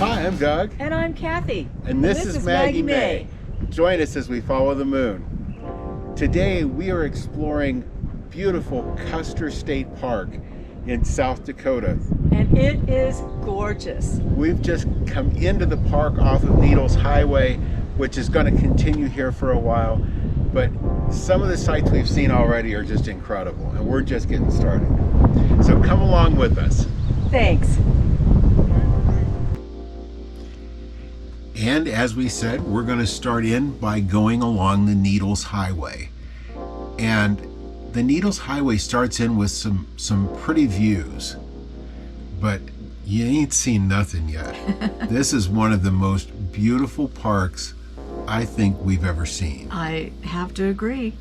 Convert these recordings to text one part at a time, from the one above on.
Hi, I'm Doug. And I'm Cathy. And this is Maggie Mae. Join us as we follow the moon. Today we are exploring beautiful Custer State Park in South Dakota. And it is gorgeous. We've just come into the park off of Needles Highway, which is going to continue here for a while. But some of the sights we've seen already are just incredible, and we're just getting started. So come along with us. Thanks. And as we said, we're going to start in by going along the Needles Highway. And the Needles Highway starts in with some pretty views, but you ain't seen nothing yet. This is one of the most beautiful parks I think we've ever seen. I have to agree.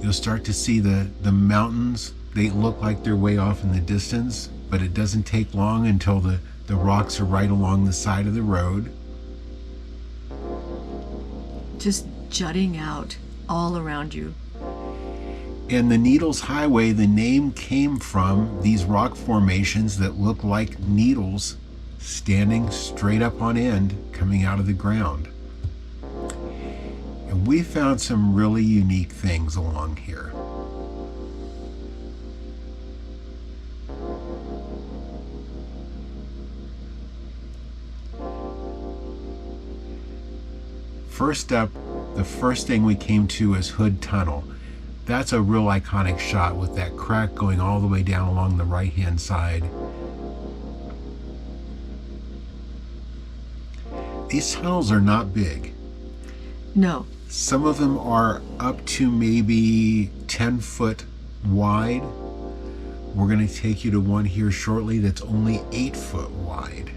You'll start to see the mountains. They look like they're way off in the distance, but it doesn't take long until the rocks are right along the side of the road. Just jutting out all around you. And the Needles Highway, the name came from these rock formations that look like needles standing straight up on end coming out of the ground. And we found some really unique things along here. First up, the first thing we came to is Hood Tunnel. That's a real iconic shot with that crack going all the way down along the right-hand side. These tunnels are not big. No. Some of them are up to maybe 10 foot wide. We're going to take you to one here shortly that's only 8 foot wide.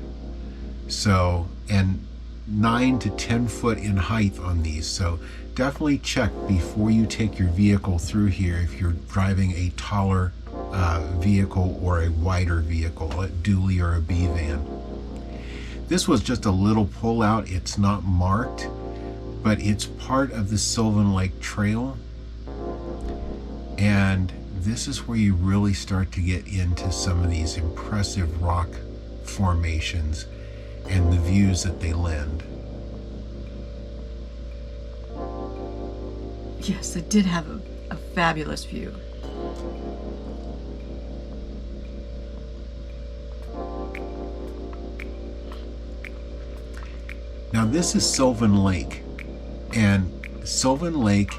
So, and 9 to 10 foot in height on these. So definitely check before you take your vehicle through here if you're driving a taller vehicle or a wider vehicle, a dually or a B van. This was just a little pullout. It's not marked, but it's part of the Sylvan Lake Trail. And this is where you really start to get into some of these impressive rock formations and the views that they lend. Yes, it did have a fabulous view. Now this is Sylvan Lake, and Sylvan Lake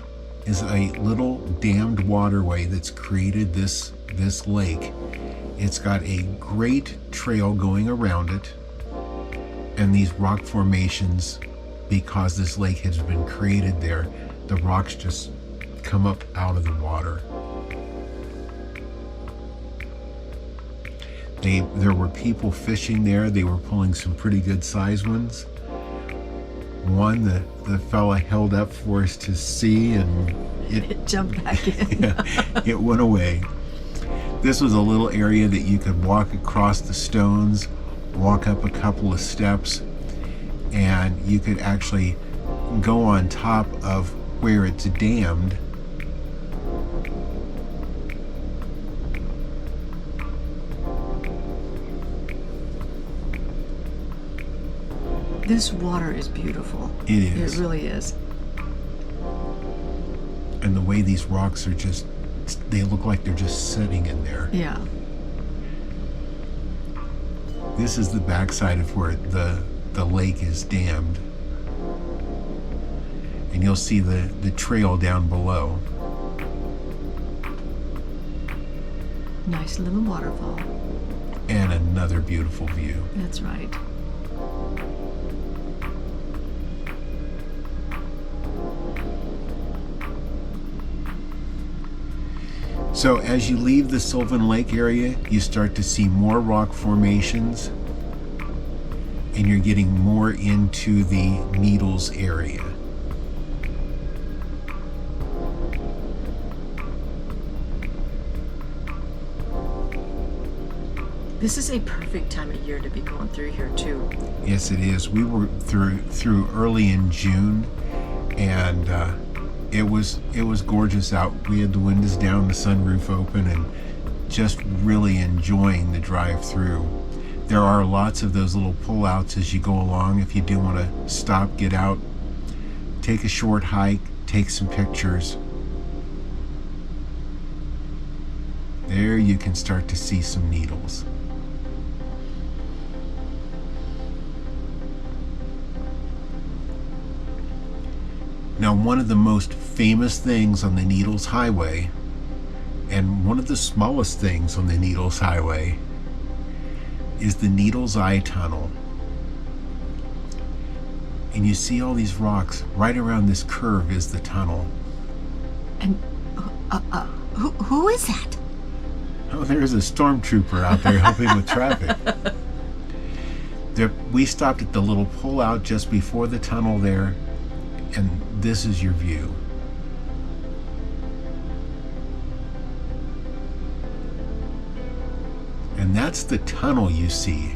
is a little dammed waterway that's created this lake. It's got a great trail going around it, and these rock formations, because this lake has been created there, the rocks just come up out of the water. There were people fishing there. They were pulling some pretty good sized ones. One the fella held up for us to see, and it jumped back in. Yeah, it went away. This was a little area that you could walk across the stones, walk up a couple of steps, and you could actually go on top of where it's dammed. This water is beautiful. It is. It really is. And the way these rocks are just, they look like they're just sitting in there. Yeah. This is the backside of where the lake is dammed. And you'll see the trail down below. Nice little waterfall. And another beautiful view. That's right. So as you leave the Sylvan Lake area, you start to see more rock formations, and you're getting more into the Needles area. This is a perfect time of year to be going through here too. Yes, it is. We were through early in June, and it was gorgeous out. We had the windows down, the sunroof open, and just really enjoying the drive through. There are lots of those little pullouts as you go along if you do want to stop, get out, take a short hike, take some pictures. There you can start to see some needles. Now, one of the most famous things on the Needles Highway, and one of the smallest things on the Needles Highway, is the Needles Eye Tunnel. And you see all these rocks. Right around this curve is the tunnel. And who is that? Oh, there's a stormtrooper out there helping with traffic. We stopped at the little pullout just before the tunnel there, and this is your view. And that's the tunnel you see.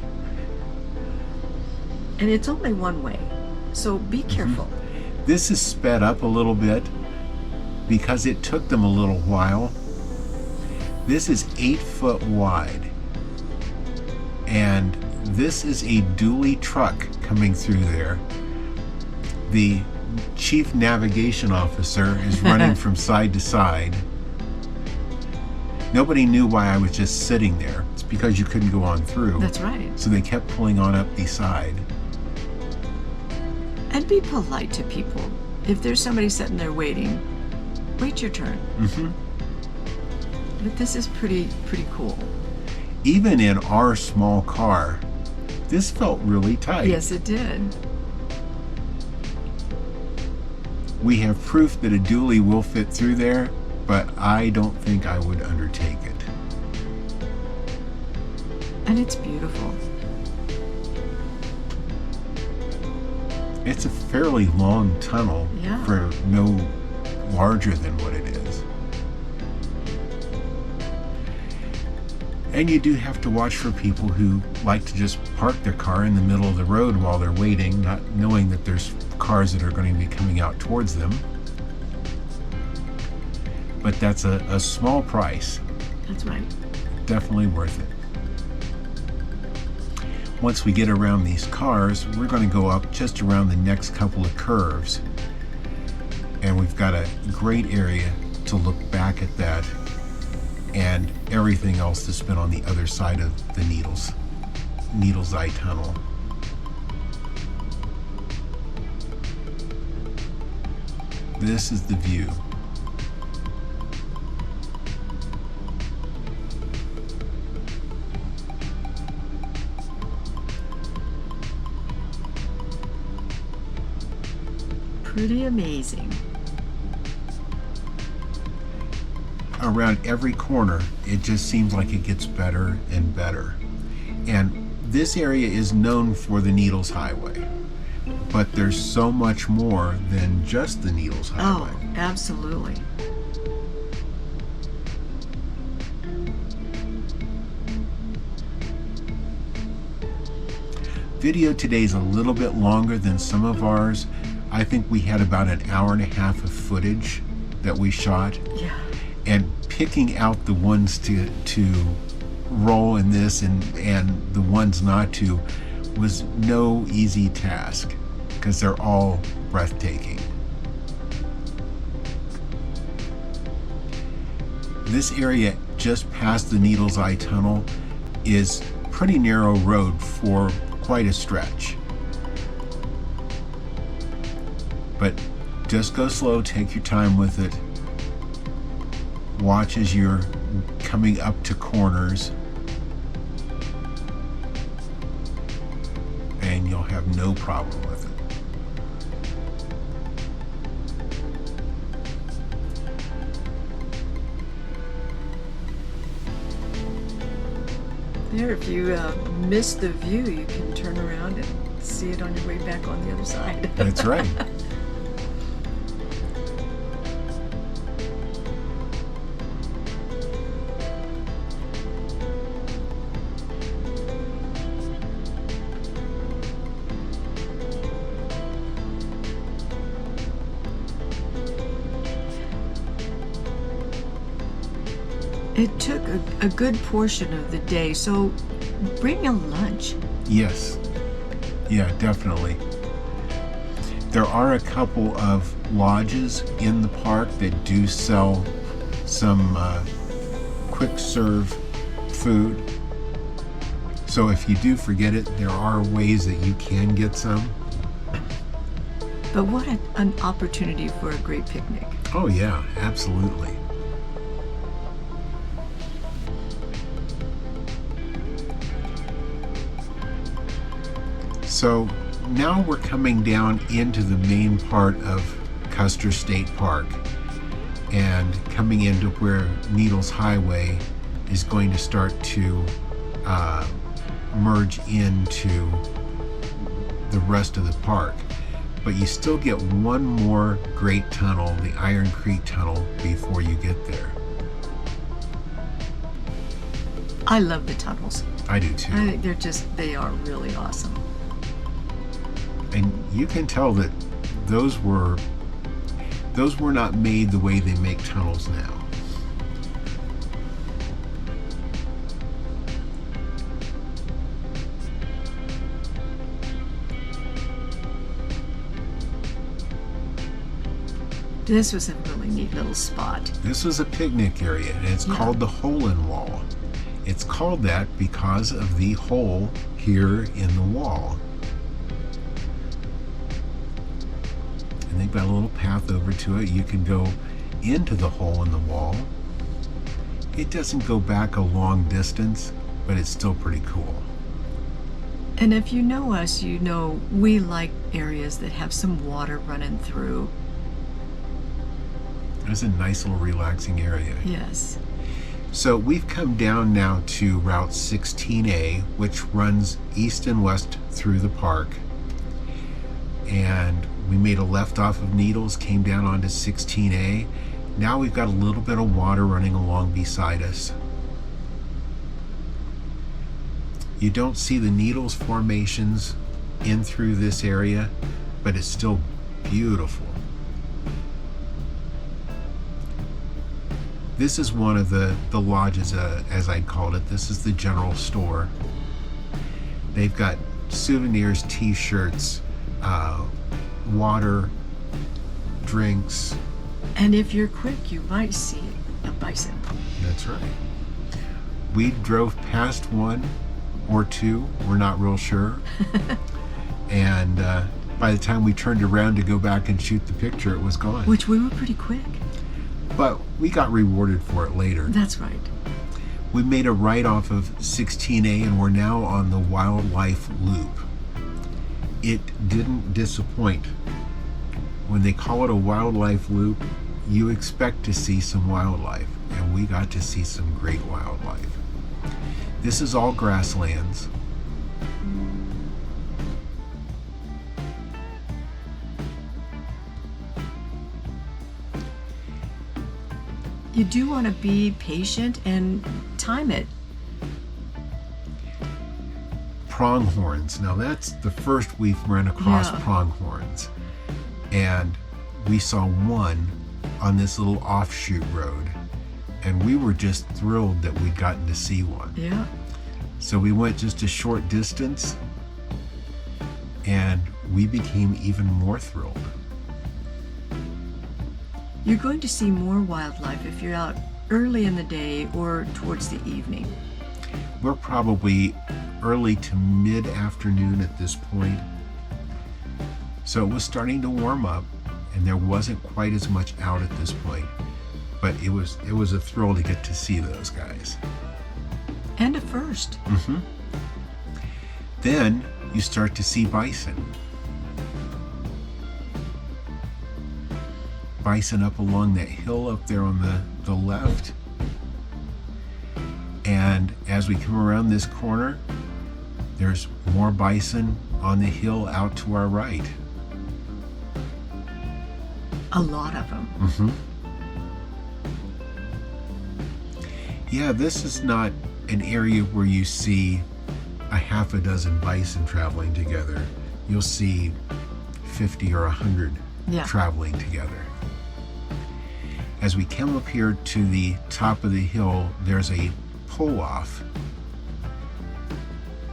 And it's only one way, so be careful. This is sped up a little bit because it took them a little while. This is 8 foot wide. And this is a dually truck coming through there. The chief navigation officer is running from side to side. Nobody knew why I was just sitting there. It's because you couldn't go on through. That's right. So they kept pulling on up the side. And be polite to people. If there's somebody sitting there waiting, wait your turn. But this is pretty cool. Even in our small car, this felt really tight. Yes, it did. We have proof that a dually will fit through there, but I don't think I would undertake it. And it's beautiful. It's a fairly long tunnel for no larger than what it is. And you do have to watch for people who like to just park their car in the middle of the road while they're waiting, not knowing that there's cars that are going to be coming out towards them. But that's a small price. That's right. Definitely worth it. Once we get around these cars, we're going to go up just around the next couple of curves. And we've got a great area to look back at that and everything else that's been on the other side of the Needles Eye Tunnel. This is the view. Pretty amazing. Around every corner, it just seems like it gets better and better. And this area is known for the Needles Highway, but there's so much more than just the Needles Highway. Oh, absolutely. Video today is a little bit longer than some of ours. I think we had about an hour and a half of footage that we shot. Yeah. And picking out the ones to roll in this and the ones not to was no easy task because they're all breathtaking. This area just past the Needles Eye Tunnel is pretty narrow road for quite a stretch. But just go slow, take your time with it. Watch as you're coming up to corners, and you'll have no problem with it. There, if you miss the view, you can turn around and see it on your way back on the other side. That's right. It took a good portion of the day, so bring a lunch. Yes. Yeah, definitely. There are a couple of lodges in the park that do sell some quick serve food. So if you do forget it, there are ways that you can get some. But what an opportunity for a great picnic. Oh yeah, absolutely. So now we're coming down into the main part of Custer State Park and coming into where Needles Highway is going to start to merge into the rest of the park. But you still get one more great tunnel, the Iron Creek Tunnel, before you get there. I love the tunnels. I do too. I think they are really awesome. And you can tell that those were not made the way they make tunnels now. This was a really neat little spot. This was a picnic area, and it's called the Hole-in-Wall. It's called that because of the hole here in the wall. And they've got a little path over to it. You can go into the hole in the wall. It doesn't go back a long distance, but it's still pretty cool. And if you know us, you know we like areas that have some water running through. It's a nice little relaxing area. Yes. So we've come down now to Route 16A, which runs east and west through the park. And we made a left off of Needles, came down onto 16A. Now we've got a little bit of water running along beside us. You don't see the Needles formations in through this area, but it's still beautiful. This is one of the lodges, as I called it. This is the general store. They've got souvenirs, t-shirts, water, drinks. And if you're quick, you might see a bison. That's right. We drove past one or two, we're not real sure. And by the time we turned around to go back and shoot the picture, it was gone. Which we were pretty quick. But we got rewarded for it later. That's right. We made a right off of 16A and we're now on the wildlife loop. It didn't disappoint. When they call it a wildlife loop, you expect to see some wildlife, and we got to see some great wildlife. This is all grasslands. You do want to be patient and time it. Pronghorns. Now that's the first we've run across pronghorns. And we saw one on this little offshoot road. And we were just thrilled that we'd gotten to see one. Yeah. So we went just a short distance and we became even more thrilled. You're going to see more wildlife if you're out early in the day or towards the evening. We're probably early to mid-afternoon at this point. So it was starting to warm up and there wasn't quite as much out at this point. But it was a thrill to get to see those guys. And a first. Mm-hmm. Then you start to see bison. Bison up along that hill up there on the left. And as we come around this corner, there's more bison on the hill out to our right. A lot of them. Mm-hmm. Yeah, this is not an area where you see a half a dozen bison traveling together. You'll see 50 or 100 traveling together. As we come up here to the top of the hill, there's a pull-off.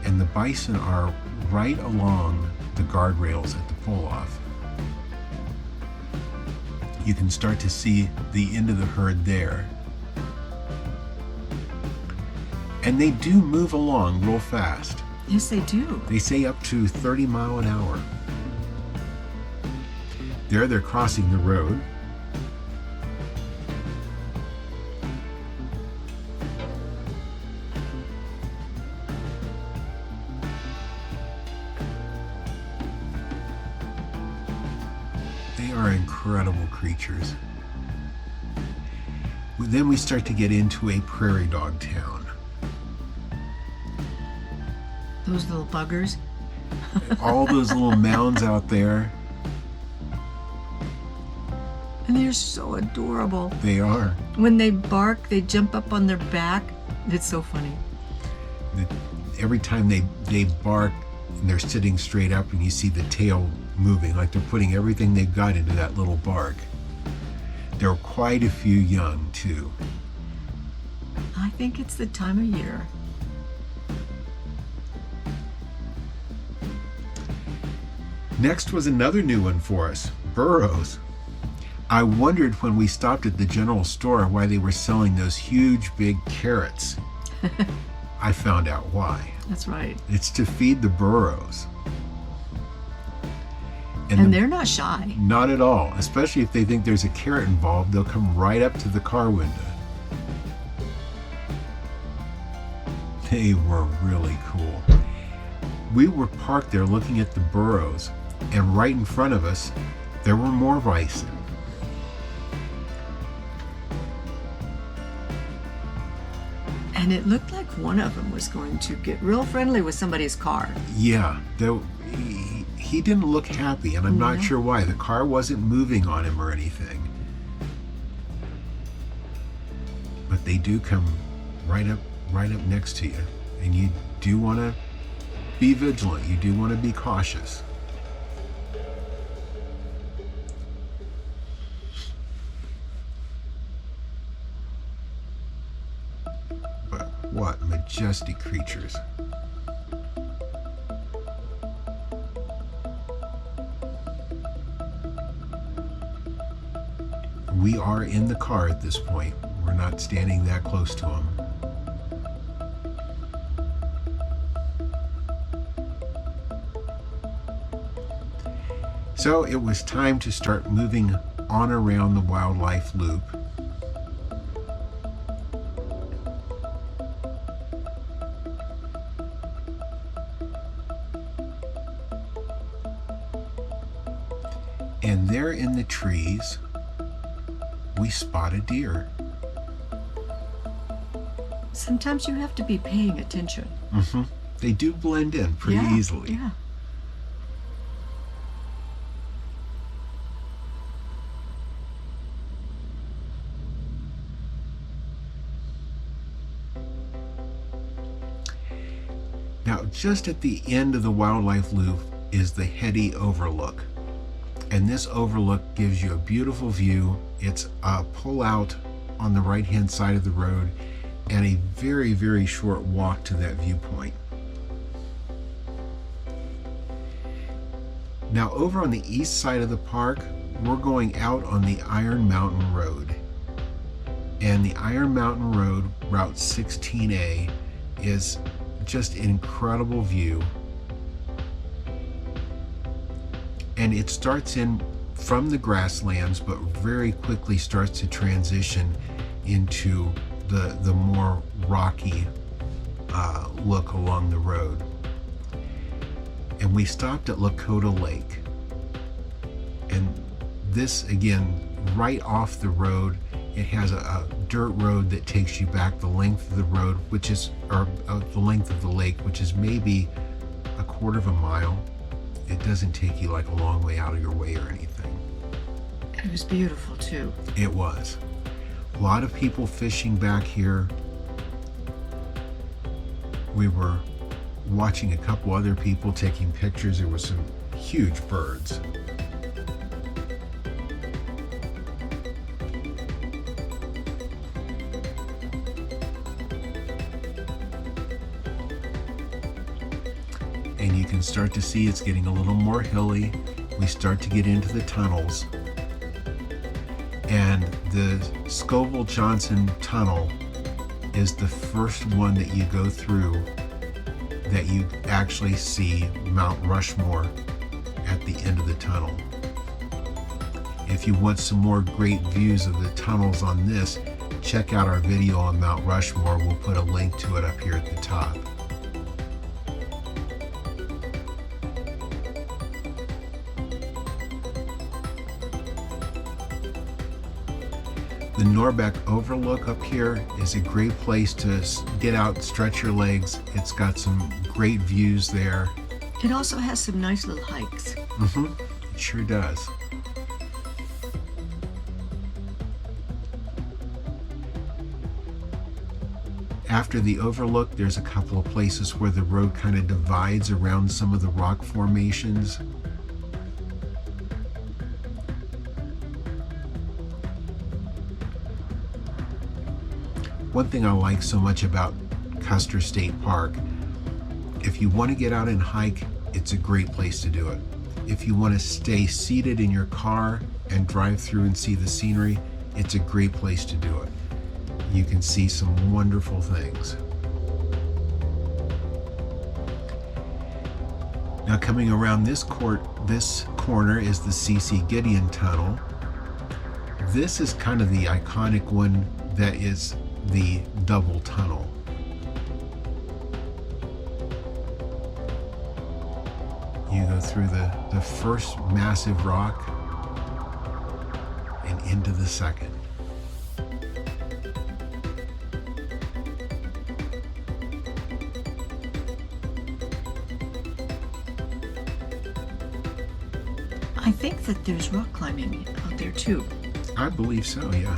and the bison are right along the guardrails at the pull-off. You can start to see the end of the herd there. And they do move along real fast. Yes, they do. They say up to 30 miles an hour. There they're crossing the road. They are incredible creatures. Then we start to get into a prairie dog town. Those little buggers. All those little mounds out there. And they're so adorable. They are. When they bark, they jump up on their back. It's so funny. Every time they bark and they're sitting straight up and you see the tail moving, like they're putting everything they've got into that little bark. There are quite a few young too. I think it's the time of year. Next was another new one for us, burros. I wondered when we stopped at the general store why they were selling those huge big carrots. I found out why. That's right. It's to feed the burros. And they're not shy. Not at all, especially if they think there's a carrot involved, they'll come right up to the car window. They were really cool. We were parked there looking at the burros, and right in front of us, there were more bison. And it looked like one of them was going to get real friendly with somebody's car. Yeah, he didn't look happy, and I'm not sure why. The car wasn't moving on him or anything. But they do come right up next to you, and you do want to be vigilant. You do want to be cautious. But what majestic creatures. We are in the car at this point. We're not standing that close to them. So it was time to start moving on around the wildlife loop. And there in the trees, we spot a deer. Sometimes you have to be paying attention. Mm-hmm. They do blend in pretty easily. Yeah. Now, just at the end of the wildlife loop is the Heddy Overlook. And this overlook gives you a beautiful view. It's a pull out on the right-hand side of the road and a very, very short walk to that viewpoint. Now, over on the east side of the park, we're going out on the Iron Mountain Road. And the Iron Mountain Road, Route 16A, is just an incredible view. And it starts in from the grasslands, but very quickly starts to transition into the more rocky look along the road. And we stopped at Dakota Lake. And this, again, right off the road, it has a dirt road that takes you back the length of the road, which is, or the length of the lake, which is maybe a quarter of a mile. It doesn't take you like a long way out of your way or anything. It was beautiful too. It was. A lot of people fishing back here. We were watching a couple other people taking pictures. There were some huge birds. And you can start to see it's getting a little more hilly. We start to get into the tunnels. And the Scoville-Johnson Tunnel is the first one that you go through that you actually see Mount Rushmore at the end of the tunnel. If you want some more great views of the tunnels on this, check out our video on Mount Rushmore. We'll put a link to it up here at the top. The Norbeck Overlook up here is a great place to get out and stretch your legs. It's got some great views there. It also has some nice little hikes. It sure does. After the overlook, there's a couple of places where the road kind of divides around some of the rock formations. One thing I like so much about Custer State Park, if you want to get out and hike, it's a great place to do it. If you want to stay seated in your car and drive through and see the scenery, it's a great place to do it. You can see some wonderful things. Now coming around this corner is the C.C. Gideon Tunnel. This is kind of the iconic one that is the double tunnel. You go through the first massive rock and into the second. I think that there's rock climbing out there too. I believe so, yeah.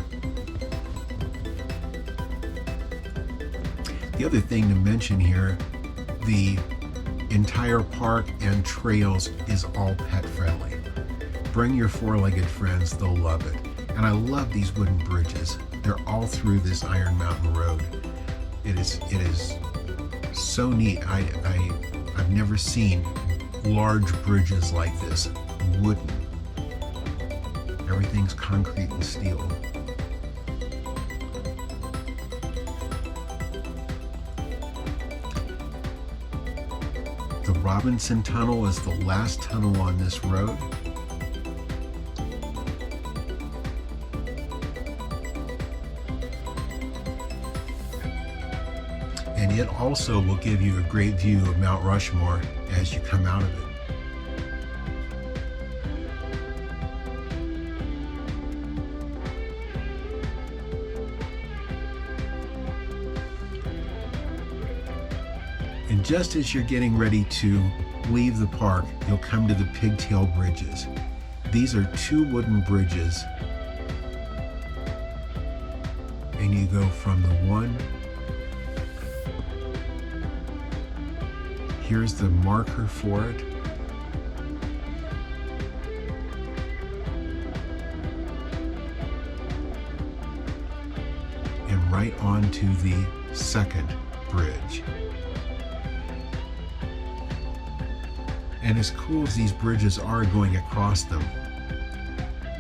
The other thing to mention here, the entire park and trails is all pet friendly. Bring your four-legged friends, they'll love it. And I love these wooden bridges. They're all through this Iron Mountain Road. It is so neat. I've never seen large bridges like this, wooden. Everything's concrete and steel. The Robinson Tunnel is the last tunnel on this road. And it also will give you a great view of Mount Rushmore as you come out of it. And just as you're getting ready to leave the park, you'll come to the pigtail bridges. These are two wooden bridges. And you go from the one, here's the marker for it. And right on to the second bridge. And as cool as these bridges are going across them,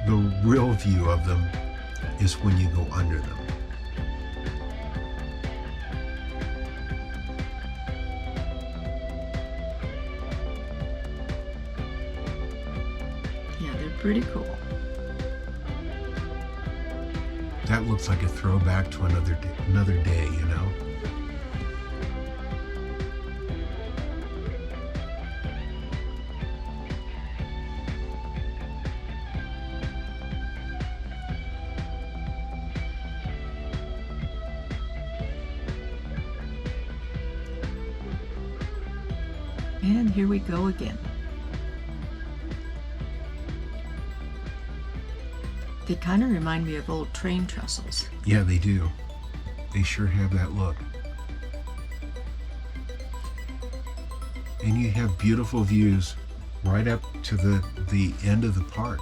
the real view of them is when you go under them. Yeah, they're pretty cool. That looks like a throwback to another day, you know? And here we go again. They kind of remind me of old train trestles. Yeah, they do. They sure have that look. And you have beautiful views right up to the end of the park.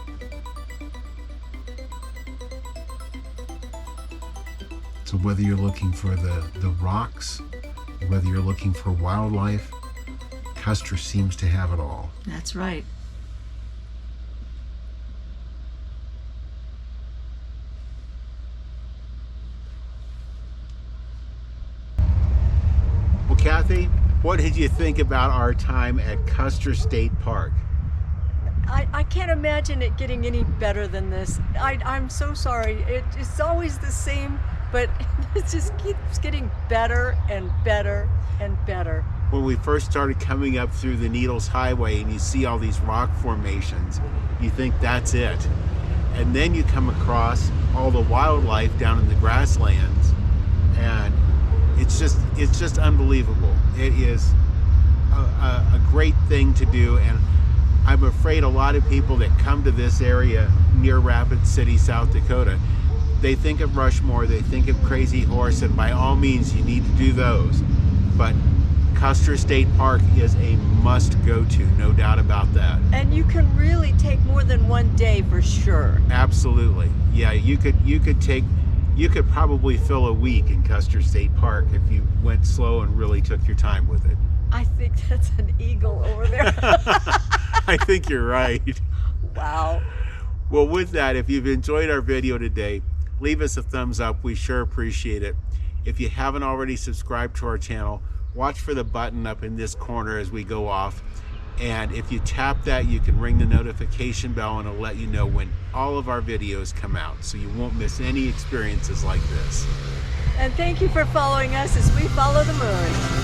So whether you're looking for the rocks, whether you're looking for wildlife, Custer seems to have it all. That's right. Well, Cathy, what did you think about our time at Custer State Park? I can't imagine it getting any better than this. I'm so sorry. It's always the same, but it just keeps getting better and better and better. When we first started coming up through the Needles Highway and you see all these rock formations, you think that's it. And then you come across all the wildlife down in the grasslands, and it's just unbelievable. It is a great thing to do, and I'm afraid a lot of people that come to this area near Rapid City, South Dakota, they think of Rushmore, they think of Crazy Horse, and by all means you need to do those. But Custer State Park is a must-go-to, no doubt about that. And you can really take more than one day for sure. Absolutely. Yeah, you could probably fill a week in Custer State Park if you went slow and really took your time with it. I think that's an eagle over there. I think you're right. Wow. Well, with that, if you've enjoyed our video today, leave us a thumbs up. We sure appreciate it. If you haven't already subscribed to our channel, watch for the button up in this corner as we go off. And if you tap that, you can ring the notification bell and it'll let you know when all of our videos come out, so you won't miss any experiences like this. And thank you for following us as we follow the moon.